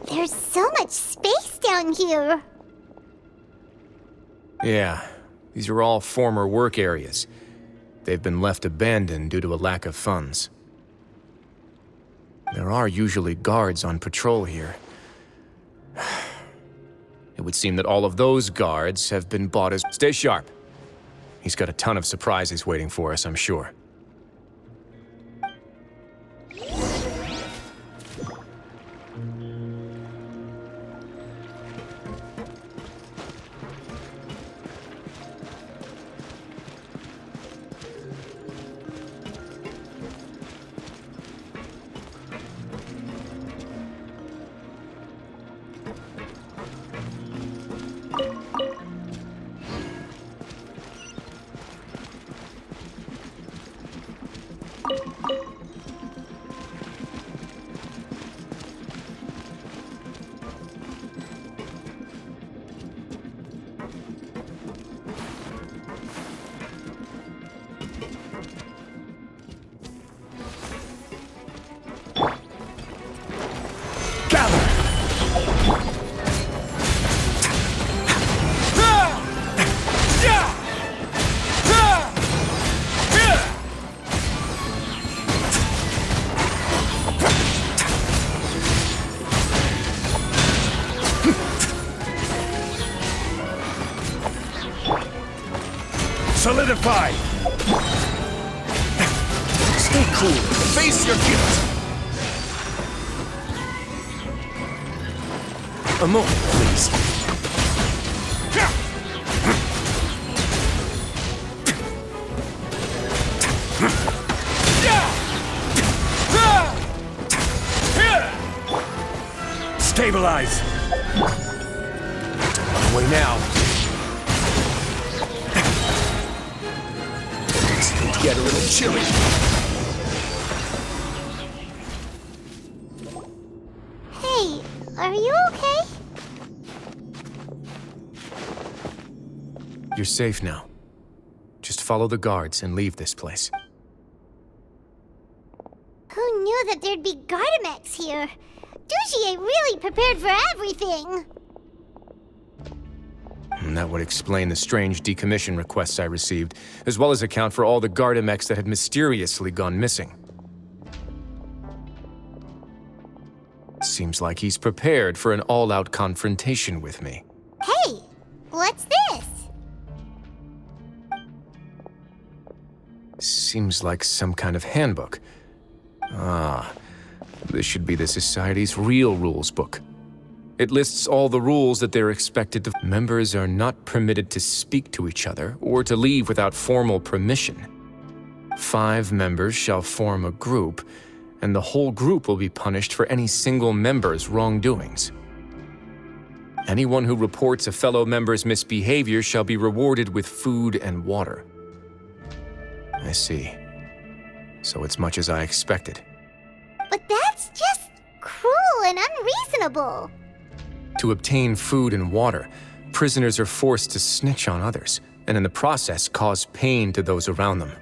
There's so much space down here. Yeah, these are all former work areas. They've been left abandoned due to a lack of funds. There are usually guards on patrol here. It would seem that all of those guards have been bought as... Stay sharp. He's got a ton of surprises waiting for us, I'm sure. Solidify! Stay cool. Face your guilt. A moment, please. Stabilize! Away now. Get a little chilly. Hey, are you okay? You're safe now. Just follow the guards and leave this place. Who knew that there'd be Gardamex here? Dougier really prepared for everything. And that would explain the strange decommission requests I received, as well as account for all the Gardamex that had mysteriously gone missing. Seems like he's prepared for an all-out confrontation with me. Hey, what's this? Seems like some kind of handbook. Ah, this should be the Society's real rules book. It lists all the rules that they're expected to... Members are not permitted to speak to each other or to leave without formal permission. 5 members shall form a group, and the whole group will be punished for any single member's wrongdoings. Anyone who reports a fellow member's misbehavior shall be rewarded with food and water. I see. So it's much as I expected. But that's just cruel and unreasonable. To obtain food and water, prisoners are forced to snitch on others, and in the process cause pain to those around them.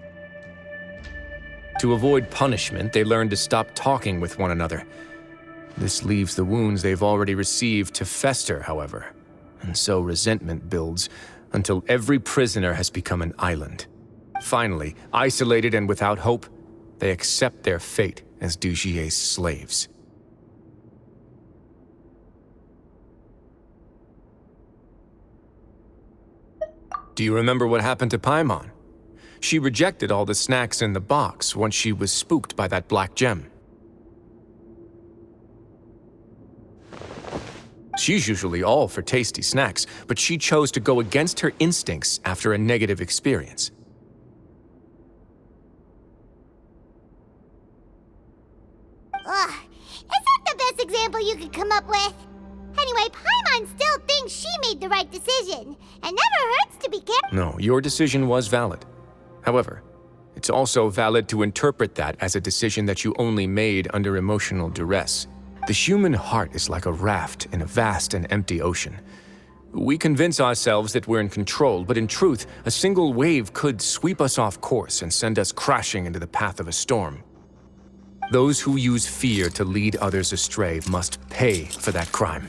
To avoid punishment, they learn to stop talking with one another. This leaves the wounds they've already received to fester, however, and so resentment builds until every prisoner has become an island. Finally, isolated and without hope, they accept their fate as Dougier's slaves. Do you remember what happened to Paimon? She rejected all the snacks in the box once she was spooked by that black gem. She's usually all for tasty snacks, but she chose to go against her instincts after a negative experience. Ugh, is that the best example you could come up with? Anyway, Paimon still thinks she made the right decision, and never hurts to be careful. No, your decision was valid. However, It's also valid to interpret that as a decision that you only made under emotional duress. The human heart is like a raft in a vast and empty ocean. We convince ourselves that we're in control, but in truth, a single wave could sweep us off course and send us crashing into the path of a storm. Those who use fear to lead others astray must pay for that crime.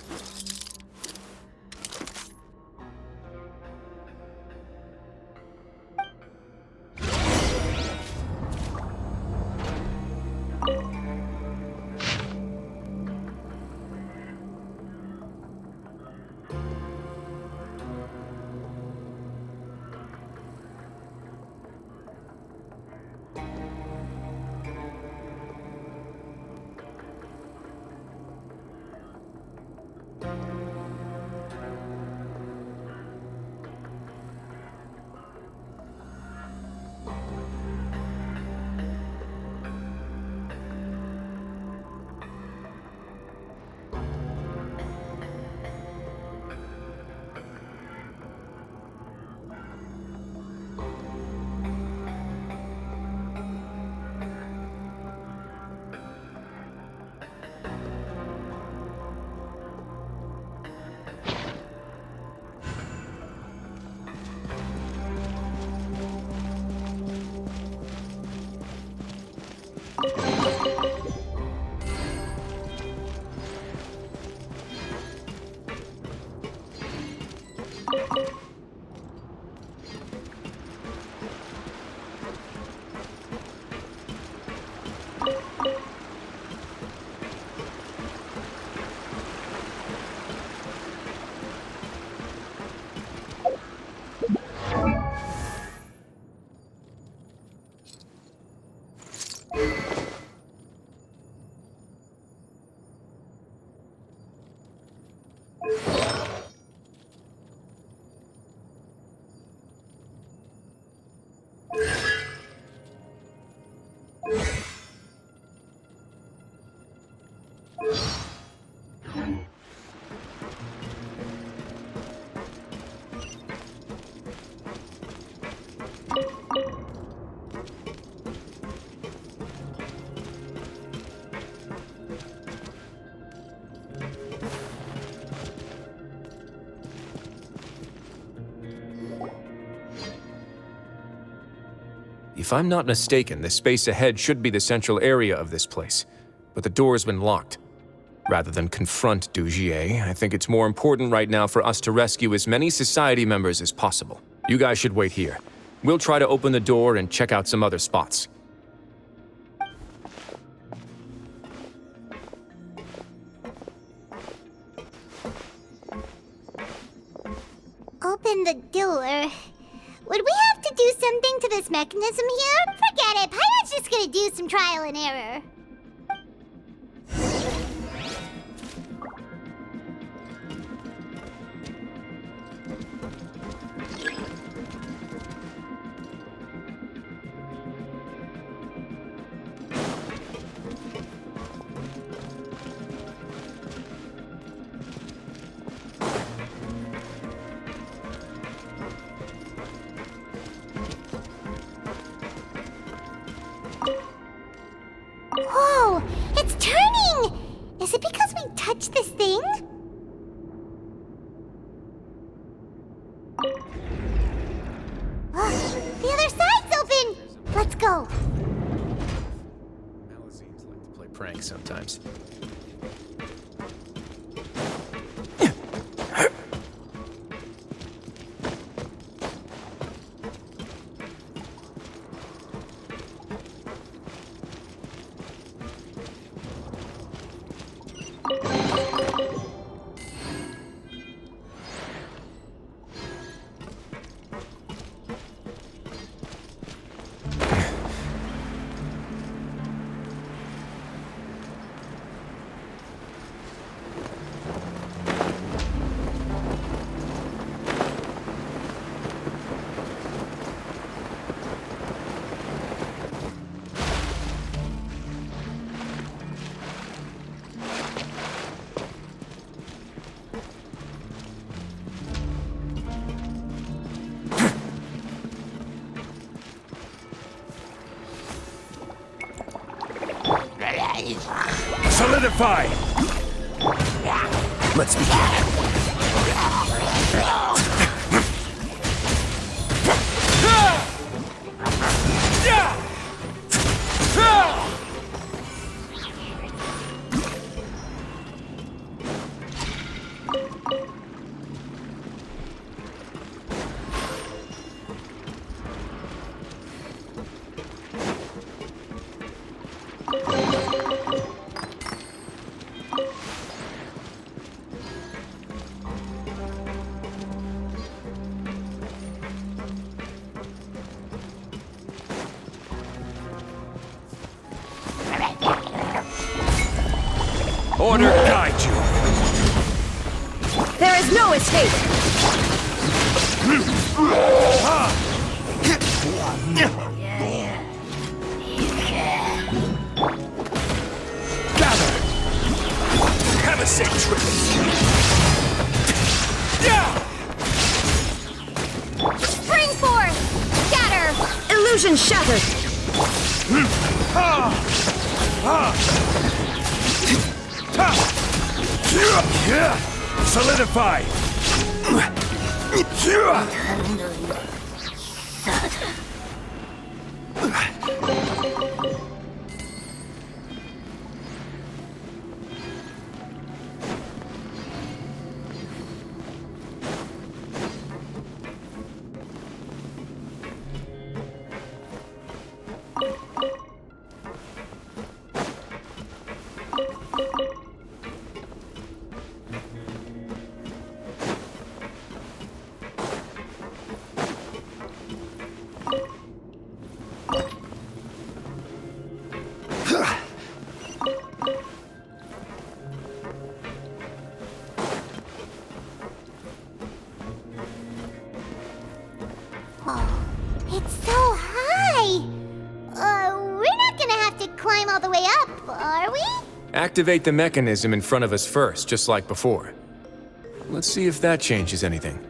If I'm not mistaken, the space ahead should be the central area of this place, but the door's been locked. Rather than confront Dougier, I think it's more important right now for us to rescue as many society members as possible. You guys should wait here. We'll try to open the door and check out some other spots. Open the door. Would we have to do something to this mechanism here? Forget it. Paimon's just gonna do some trial and error. Whoa! It's turning! Is it because we touched this thing? The other side's open! Let's go! Malazines like to play pranks sometimes. Solidify! Let's begin. Order guide you! There is no escape! Gather! Have a sick trip! Spring forth! Scatter! Illusion shattered! Solidify! Oh, it's so high! We're not gonna have to climb all the way up, are we? Activate the mechanism in front of us first, just like before. Let's see if that changes anything.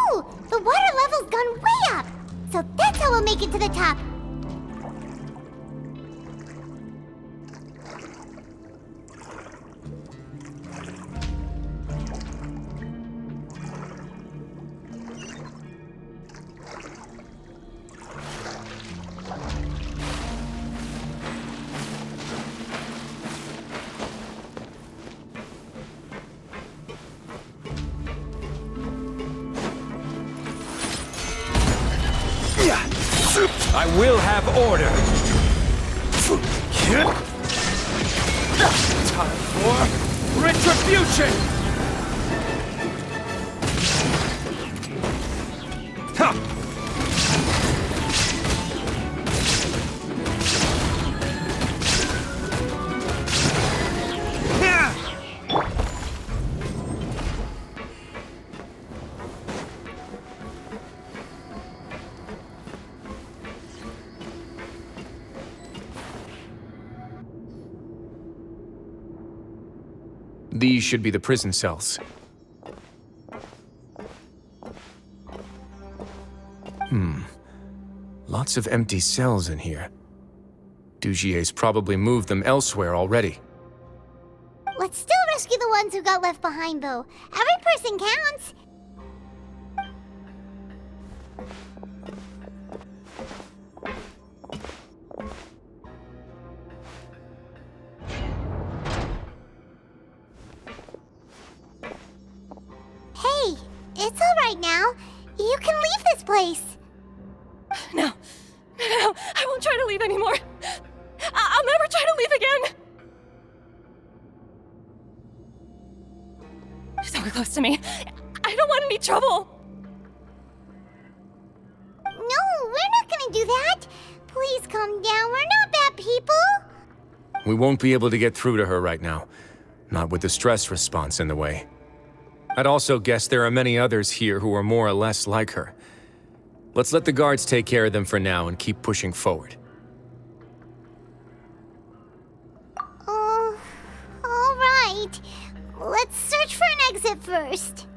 Ooh, the water level's gone way up! So that's how we'll make it to the top. I will have order! Time for retribution! These should be the prison cells. Lots of empty cells in here. Dougier's probably moved them elsewhere already. Let's still rescue the ones who got left behind, though. Every person counts. Hey, it's all right now. You can leave this place. No, I won't try to leave anymore. I'll never try to leave again. Don't get close to me. I don't want any trouble. No, we're not gonna do that. Please calm down. We're not bad people. We won't be able to get through to her right now. Not with the stress response in the way. I'd also guess there are many others here who are more or less like her. Let's let the guards take care of them for now and keep pushing forward. Oh, all right. Let's search for an exit first.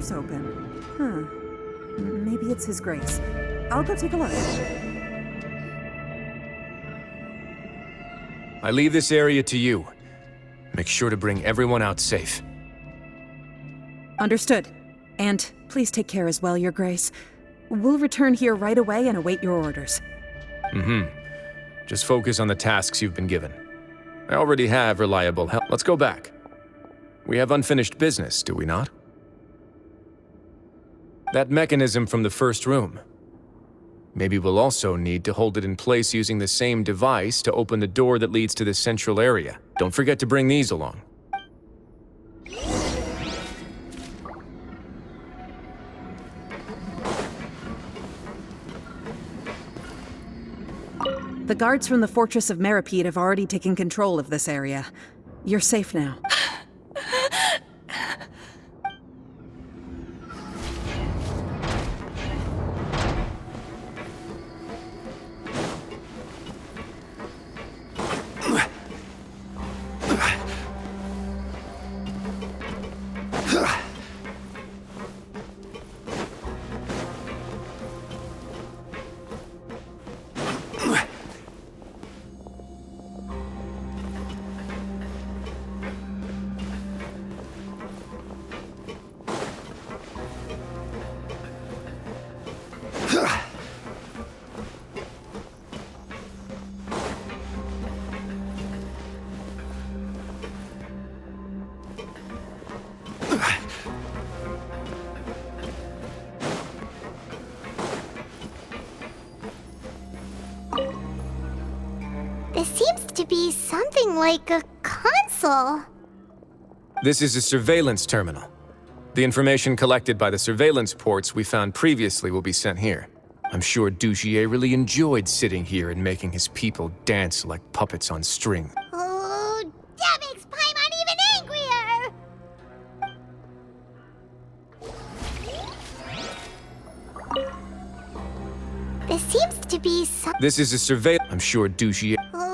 door's open. Maybe it's His Grace. I'll go take a look. I leave this area to you. Make sure to bring everyone out safe. Understood. And please take care as well, Your Grace. We'll return here right away and await your orders. Just focus on the tasks you've been given. I already have reliable help. Let's go back. We have unfinished business, do we not? That mechanism from the first room. Maybe we'll also need to hold it in place using the same device to open the door that leads to the central area. Don't forget to bring these along. The guards from the Fortress of Meripede have already taken control of this area. You're safe now. This seems to be something like a console. This is a surveillance terminal. The information collected by the surveillance ports we found previously will be sent here. I'm sure Dougier really enjoyed sitting here and making his people dance like puppets on string. Oh, that makes Paimon even angrier! This seems to be some... This is a surveillance... I'm sure Dougier... Oh,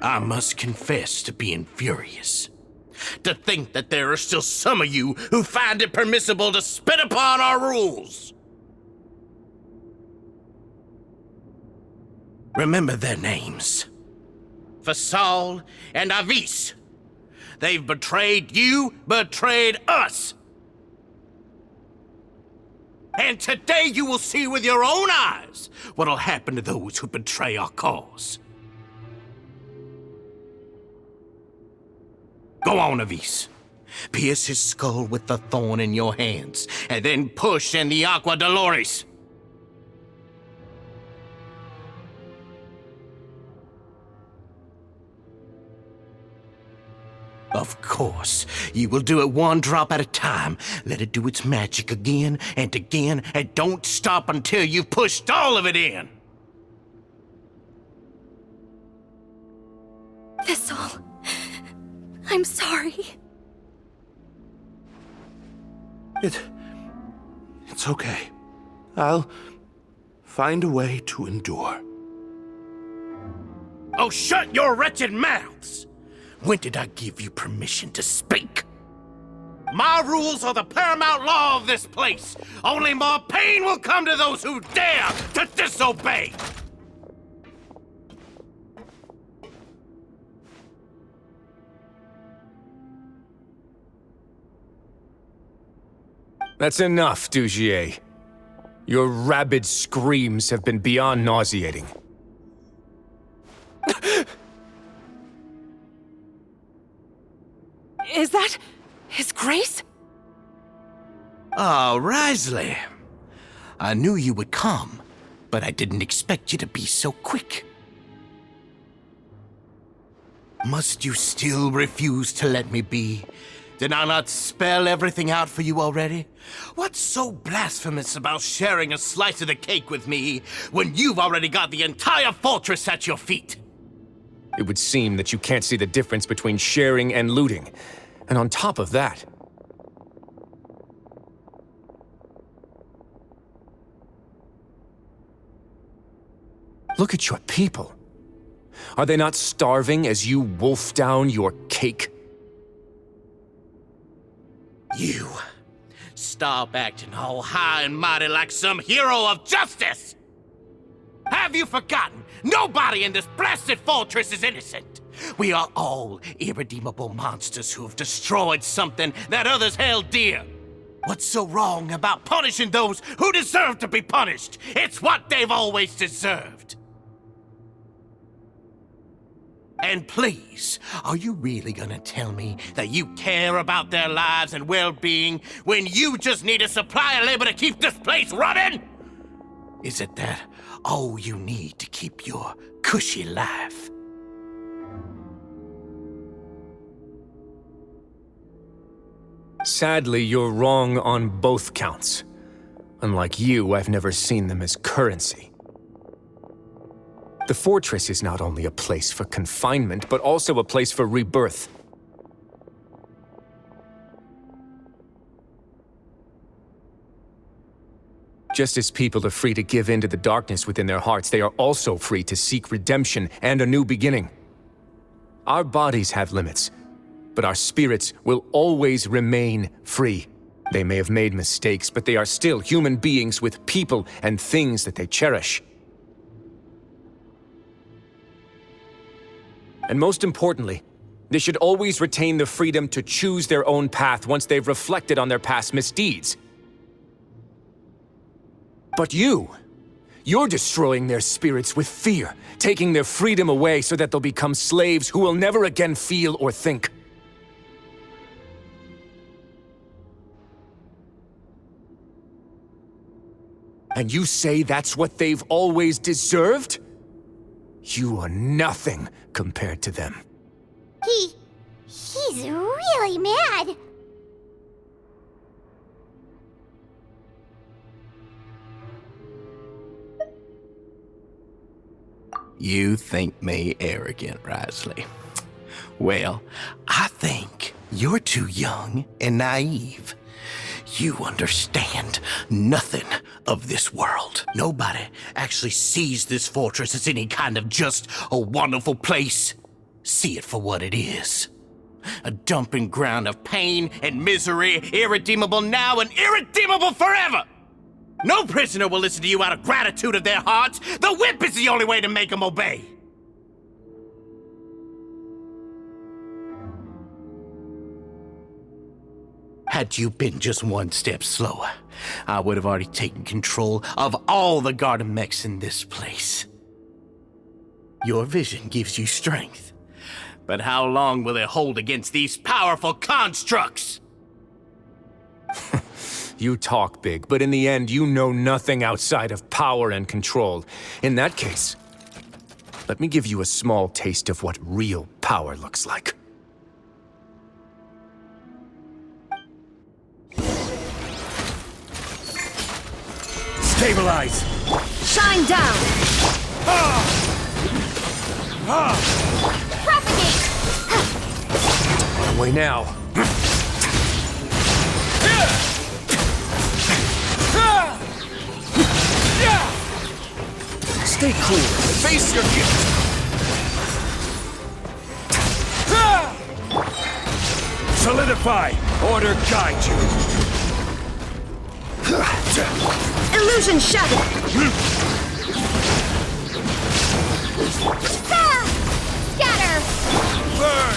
I must confess to being furious. To think that there are still some of you who find it permissible to spit upon our rules. Remember their names. Fasal and Avis. They've betrayed you, betrayed us. And today you will see with your own eyes what'll happen to those who betray our cause. Go on, Avis. Pierce his skull with the thorn in your hands, and then push in the Aqua Dolores. Of course, you will do it one drop at a time. Let it do its magic again, and don't stop until you've pushed all of it in. Thistle, I'm sorry. It's okay. I'll find a way to endure. Oh, shut your wretched mouths! When did I give you permission to speak? My rules are the paramount law of this place. Only more pain will come to those who dare to disobey. That's enough, Dougier. Your rabid screams have been beyond nauseating. Is that His Grace? Oh, Risley. I knew you would come, but I didn't expect you to be so quick. Must you still refuse to let me be? Did I not spell everything out for you already? What's so blasphemous about sharing a slice of the cake with me when you've already got the entire fortress at your feet? It would seem that you can't see the difference between sharing and looting. And on top of that... Look at your people. Are they not starving as you wolf down your cake? You stop acting all high and mighty like some hero of justice! Have you forgotten? Nobody in this blasted fortress is innocent. We are all irredeemable monsters who have destroyed something that others held dear. What's so wrong about punishing those who deserve to be punished? It's what they've always deserved. And please, are you really gonna tell me that you care about their lives and well-being when you just need a supply of labor to keep this place running? Is it that all you need to keep your cushy life? Sadly, you're wrong on both counts. Unlike you, I've never seen them as currency. The fortress is not only a place for confinement, but also a place for rebirth. Just as people are free to give in to the darkness within their hearts, they are also free to seek redemption and a new beginning. Our bodies have limits, but our spirits will always remain free. They may have made mistakes, but they are still human beings with people and things that they cherish. And most importantly, they should always retain the freedom to choose their own path once they've reflected on their past misdeeds. But you're destroying their spirits with fear, taking their freedom away so that they'll become slaves who will never again feel or think. And you say that's what they've always deserved? You are nothing compared to them. He's really mad. You think me arrogant, Risley? Well, I think you're too young and naive. You understand nothing of this world. Nobody actually sees this fortress as any kind of just a wonderful place. See it for what it is. A dumping ground of pain and misery, irredeemable now and irredeemable forever. No prisoner will listen to you out of gratitude of their hearts. The whip is the only way to make them obey. Had you been just one step slower, I would have already taken control of all the garden mechs in this place. Your vision gives you strength, but how long will it hold against these powerful constructs? You talk big, but in the end, you know nothing outside of power and control. In that case, let me give you a small taste of what real power looks like. Stabilize! Shine down! Propagate! One way now. Stay cool and face your guilt. Solidify! Order guide you! Illusion shattered! Scatter! Burn!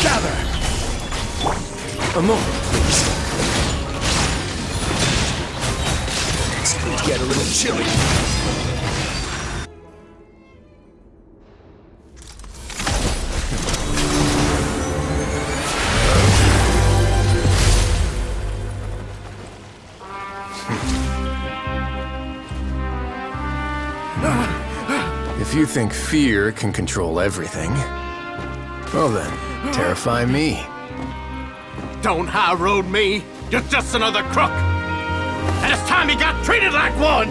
Gather! A moment, please. It's going to get a little chilly. If you think fear can control everything, well then, terrify me. Don't high road me. You're just another crook. And it's time you got treated like one.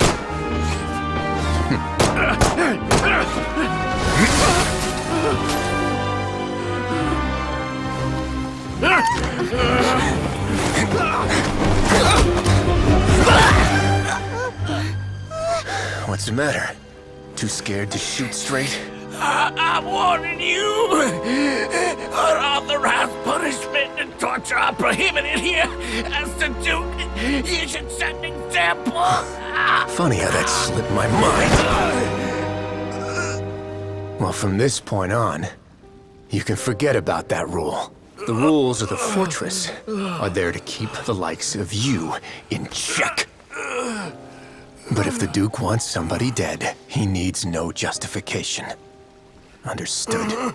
What's the matter? Too scared to shoot straight? I'm warning you. Unauthorized punishment and torture are prohibited here. As the Duke, you should set an example. Funny how that slipped my mind. Well, from this point on, you can forget about that rule. The rules of the fortress are there to keep the likes of you in check. But if the Duke wants somebody dead, he needs no justification. Understood.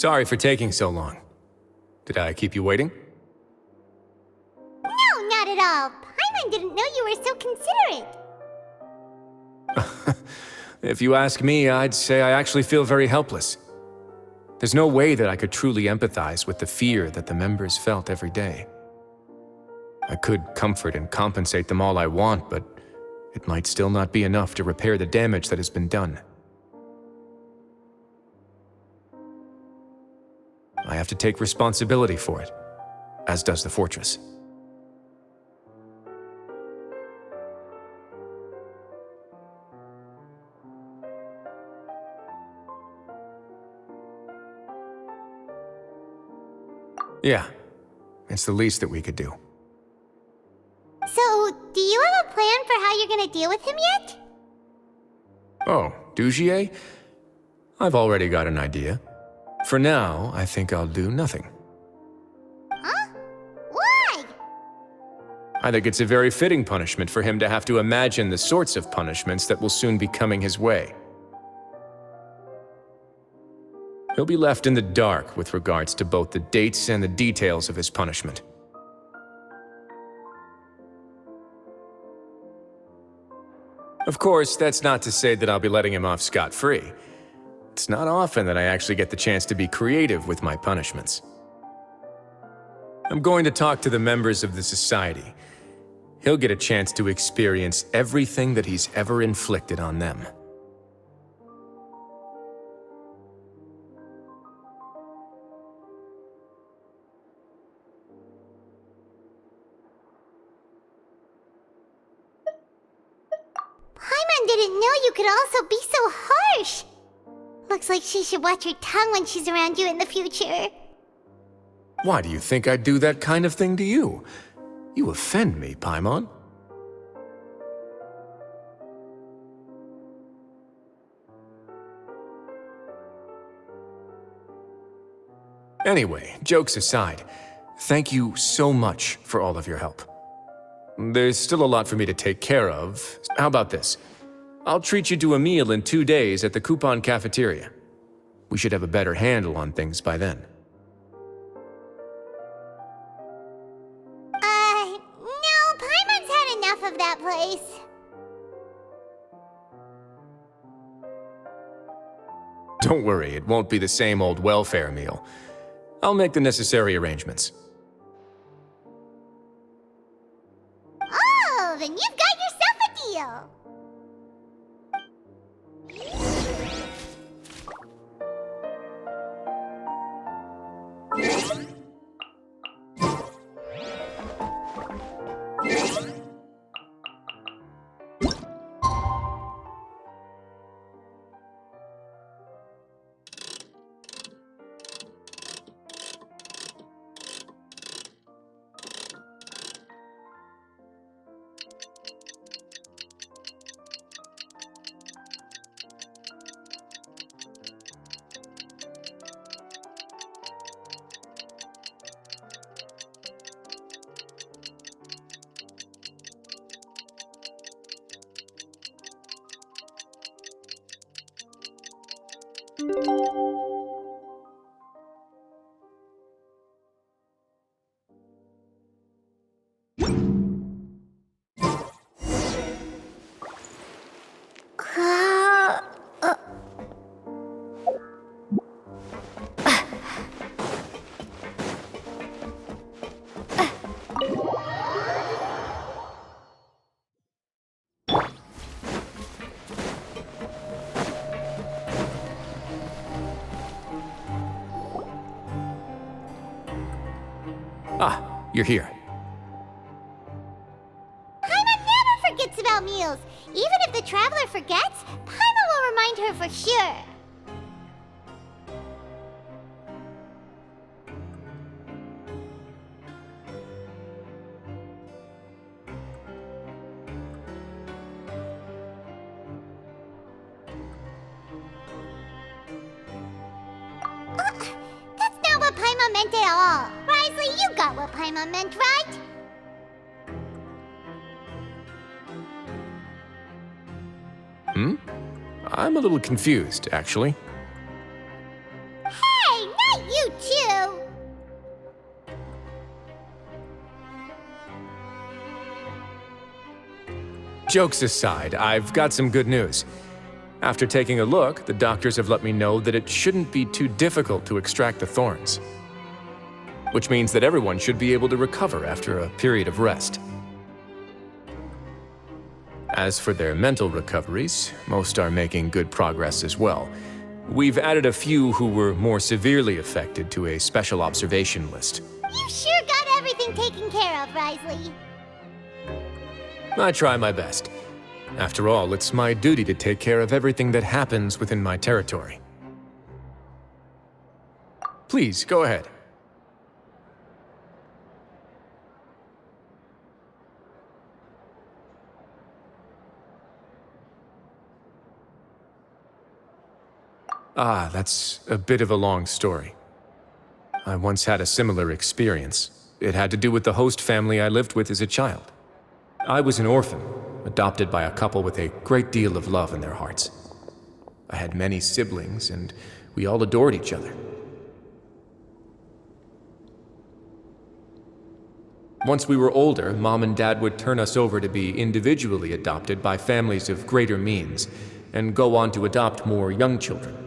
Sorry for taking so long. Did I keep you waiting? No, not at all. Paimon didn't know you were so considerate. If you ask me, I'd say I actually feel very helpless. There's no way that I could truly empathize with the fear that the members felt every day. I could comfort and compensate them all I want, but it might still not be enough to repair the damage that has been done. I have to take responsibility for it, as does the fortress. Yeah, it's the least that we could do. So, do you have a plan for how you're gonna deal with him yet? Oh, Dougier? I've already got an idea. For now, I think I'll do nothing. Huh? Why? I think it's a very fitting punishment for him to have to imagine the sorts of punishments that will soon be coming his way. He'll be left in the dark with regards to both the dates and the details of his punishment. Of course, that's not to say that I'll be letting him off scot-free. It's not often that I actually get the chance to be creative with my punishments. I'm going to talk to the members of the society. He'll get a chance to experience everything that he's ever inflicted on them. Paimon didn't know you could also be so harsh. Looks like she should watch her tongue when she's around you in the future. Why do you think I'd do that kind of thing to you? You offend me, Paimon. Anyway, jokes aside, thank you so much for all of your help. There's still a lot for me to take care of. How about this? I'll treat you to a meal in 2 days at the Coupon Cafeteria. We should have a better handle on things by then. No, Paimon's had enough of that place. Don't worry, it won't be the same old welfare meal. I'll make the necessary arrangements. Oh, then you've got yourself a deal. Ah, you're here. Paimon never forgets about meals. Even if the traveler forgets, Paimon will remind her for sure. That's not what Paimon meant at all. Risley, you got what Paimon meant, right? I'm a little confused, actually. Hey, not Jokes aside, I've got some good news. After taking a look, the doctors have let me know that it shouldn't be too difficult to extract the thorns. Which means that everyone should be able to recover after a period of rest. As for their mental recoveries, most are making good progress as well. We've added a few who were more severely affected to a special observation list. You sure got everything taken care of, Risley. I try my best. After all, it's my duty to take care of everything that happens within my territory. Please, go ahead. Ah, that's a bit of a long story. I once had a similar experience. It had to do with the host family I lived with as a child. I was an orphan, adopted by a couple with a great deal of love in their hearts. I had many siblings, and we all adored each other. Once we were older, Mom and Dad would turn us over to be individually adopted by families of greater means, and go on to adopt more young children.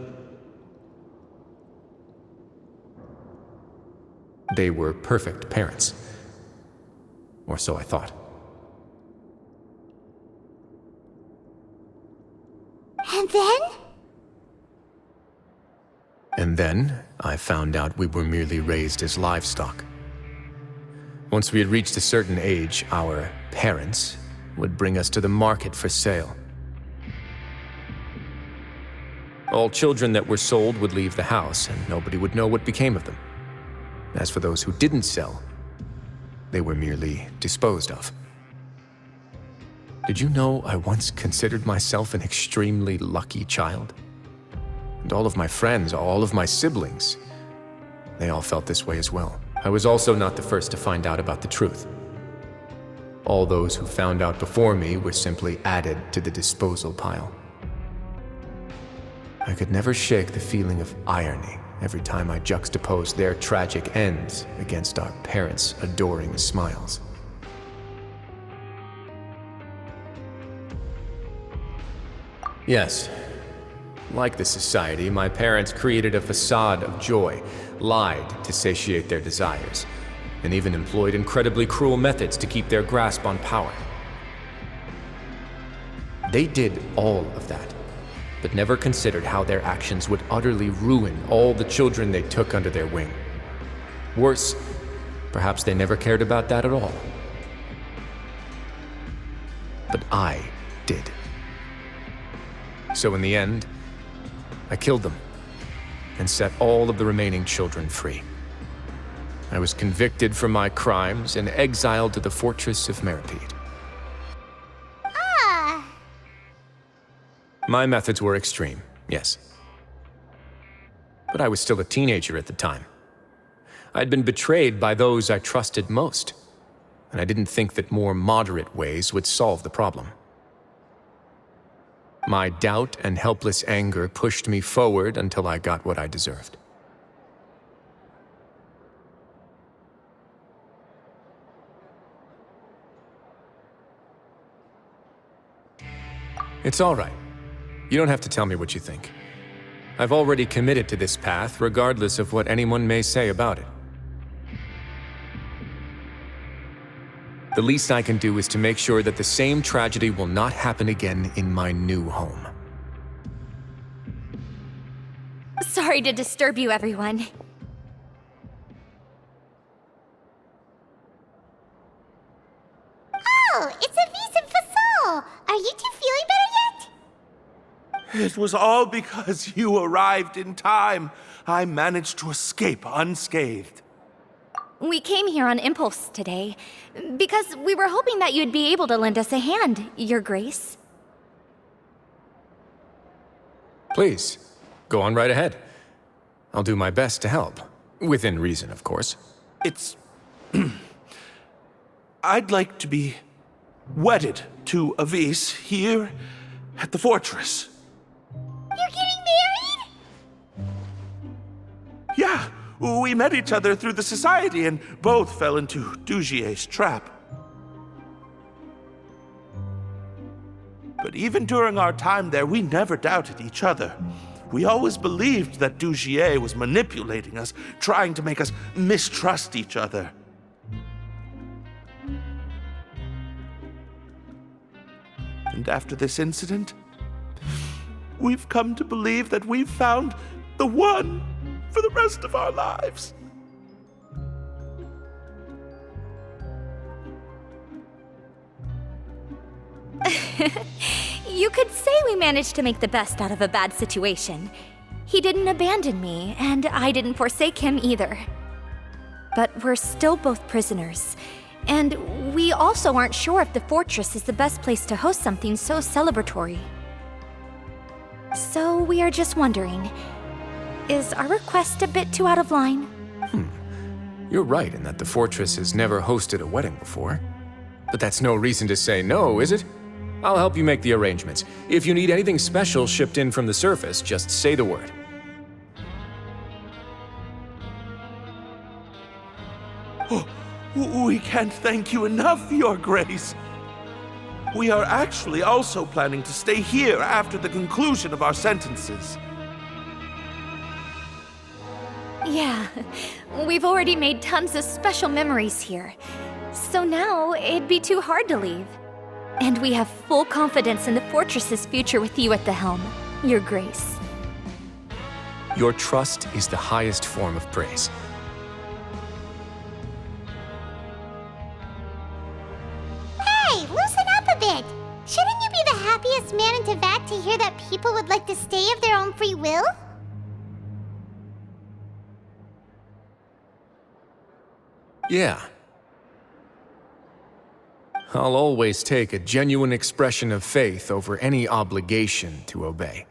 They were perfect parents. Or so I thought. And then? And then, I found out we were merely raised as livestock. Once we had reached a certain age, our parents would bring us to the market for sale. All children that were sold would leave the house, and nobody would know what became of them. As for those who didn't sell, they were merely disposed of. Did you know I once considered myself an extremely lucky child? And all of my friends, all of my siblings, they all felt this way as well. I was also not the first to find out about the truth. All those who found out before me were simply added to the disposal pile. I could never shake the feeling of irony every time I juxtaposed their tragic ends against our parents' adoring smiles. Yes, like the society, my parents created a facade of joy, lied to satiate their desires, and even employed incredibly cruel methods to keep their grasp on power. They did all of that, but never considered how their actions would utterly ruin all the children they took under their wing. Worse, perhaps they never cared about that at all. But I did. So in the end, I killed them and set all of the remaining children free. I was convicted for my crimes and exiled to the fortress of Meripede. Ah. My methods were extreme, yes. But I was still a teenager at the time. I'd been betrayed by those I trusted most, and I didn't think that more moderate ways would solve the problem. My doubt and helpless anger pushed me forward until I got what I deserved. It's all right. You don't have to tell me what you think. I've already committed to this path, regardless of what anyone may say about it. The least I can do is to make sure that the same tragedy will not happen again in my new home. Sorry to disturb you, everyone. Oh, it's a vis and fasol. Are you two feeling better yet? It was all because you arrived in time. I managed to escape unscathed. We came here on impulse today, because we were hoping that you'd be able to lend us a hand, Your Grace. Please, go on right ahead. I'll do my best to help. Within reason, of course. It's... I'd like to be wedded to Avis here at the fortress. You're getting married? Yeah, we met each other through the society and both fell into Dougier's trap. But even during our time there, we never doubted each other. We always believed that Dougier was manipulating us, trying to make us mistrust each other. And after this incident, we've come to believe that we've found the one for the rest of our lives. You could say we managed to make the best out of a bad situation. He didn't abandon me, and I didn't forsake him either. But we're still both prisoners, and we also aren't sure if the fortress is the best place to host something so celebratory. So we are just wondering, is our request a bit too out of line? You're right in that the fortress has never hosted a wedding before. But that's no reason to say no, is it? I'll help you make the arrangements. If you need anything special shipped in from the surface, just say the word. Oh, we can't thank you enough, Your Grace. We are actually also planning to stay here after the conclusion of our sentences. Yeah, we've already made tons of special memories here. So now it'd be too hard to leave. And we have full confidence in the fortress's future with you at the helm, Your Grace. Your trust is the highest form of praise. Hey, loosen up a bit! Shouldn't you be the happiest man in Teyvat to hear that people would like to stay of their own free will? Yeah. I'll always take a genuine expression of faith over any obligation to obey.